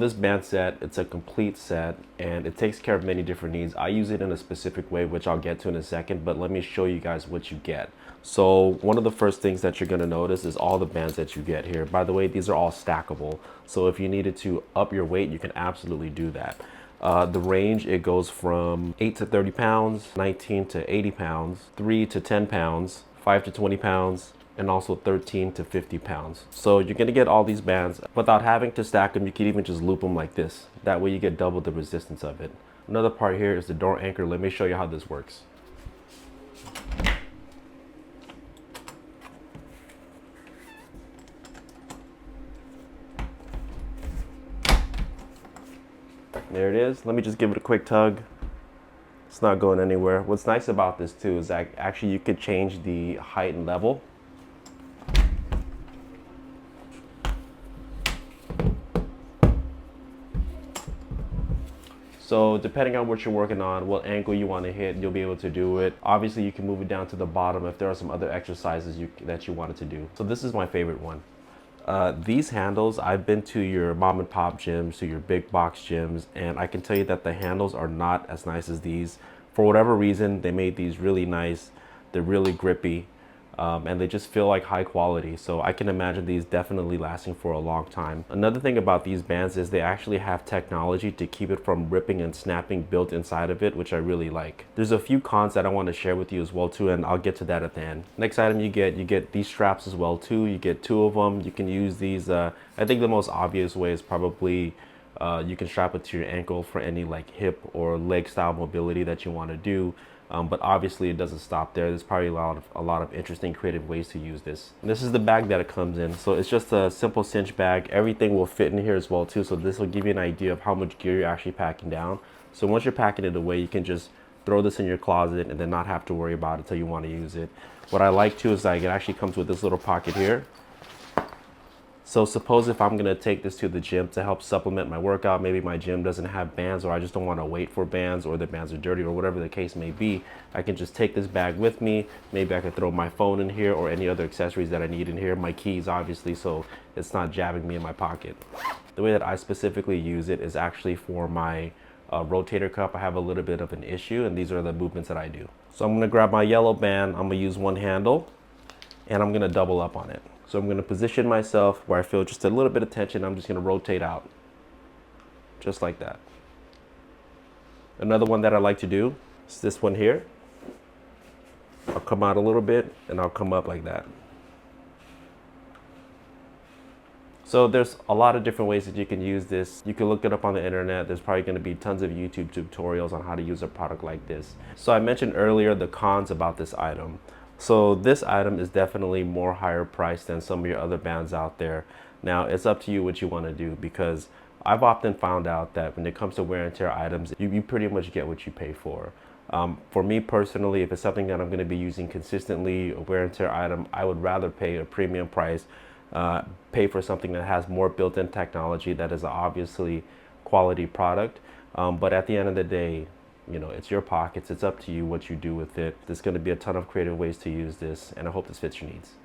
This band set, it's a complete set and it takes care of many different needs. I use it in a specific way, which I'll get to in a second, but let me show you guys what you get. So one of the first things that you're gonna notice is all the bands that you get here. By the way, these are all stackable. So if you needed to up your weight, you can absolutely do that. The range, it goes from 8 to 30 pounds, 19 to 80 pounds, 3 to 10 pounds, 5 to 20 pounds, and also 13 to 50 pounds. So you're gonna get all these bands without having to stack them. You can even just loop them like this. That way you get double the resistance of it. Another part here is the door anchor. Let me show you how this works. There it is. Let me just give it a quick tug. It's not going anywhere. What's nice about this too is that actually you could change the height and level. So depending on what you're working on, what angle you want to hit, you'll be able to do it. Obviously, you can move it down to the bottom if there are some other exercises that you wanted to do. So this is my favorite one. These handles, I've been to your mom and pop gyms, to your big box gyms, and I can tell you that the handles are not as nice as these. For whatever reason, they made these really nice. They're really grippy. And they just feel like high quality. So I can imagine these definitely lasting for a long time. Another thing about these bands is they actually have technology to keep it from ripping and snapping built inside of it, which I really like. There's a few cons that I want to share with you as well too, and I'll get to that at the end. Next item you get these straps as well too. You get 2 of them. You can use these. I think the most obvious way is probably you can strap it to your ankle for any like hip or leg style mobility that you want to do. But obviously it doesn't stop there. There's probably a lot of interesting creative ways to use this. And this is the bag that it comes in. So it's just a simple cinch bag. Everything will fit in here as well too. So this will give you an idea of how much gear you're actually packing down. So once you're packing it away, you can just throw this in your closet and then not have to worry about it until you want to use it. What I like too is like it actually comes with this little pocket here. So suppose if I'm gonna take this to the gym to help supplement my workout, maybe my gym doesn't have bands or I just don't wanna wait for bands or the bands are dirty or whatever the case may be, I can just take this bag with me. Maybe I can throw my phone in here or any other accessories that I need in here, my keys obviously, so it's not jabbing me in my pocket. The way that I specifically use it is actually for my rotator cuff. I have a little bit of an issue and these are the movements that I do. So I'm gonna grab my yellow band, I'm gonna use one handle and I'm gonna double up on it. So I'm gonna position myself where I feel just a little bit of tension. I'm just gonna rotate out, just like that. Another one that I like to do is this one here. I'll come out a little bit and I'll come up like that. So there's a lot of different ways that you can use this. You can look it up on the internet. There's probably gonna be tons of YouTube tutorials on how to use a product like this. So I mentioned earlier the cons about this item. So this item is definitely more higher priced than some of your other bands out there. Now it's up to you what you want to do, because I've often found out that when it comes to wear and tear items, you pretty much get what you pay for. For me personally, if it's something that I'm going to be using consistently, a wear and tear item, I would rather pay a premium price, pay for something that has more built-in technology, that is obviously quality product. But at the end of the day, you know, it's your pockets. It's up to you what you do with it. There's going to be a ton of creative ways to use this, and I hope this fits your needs.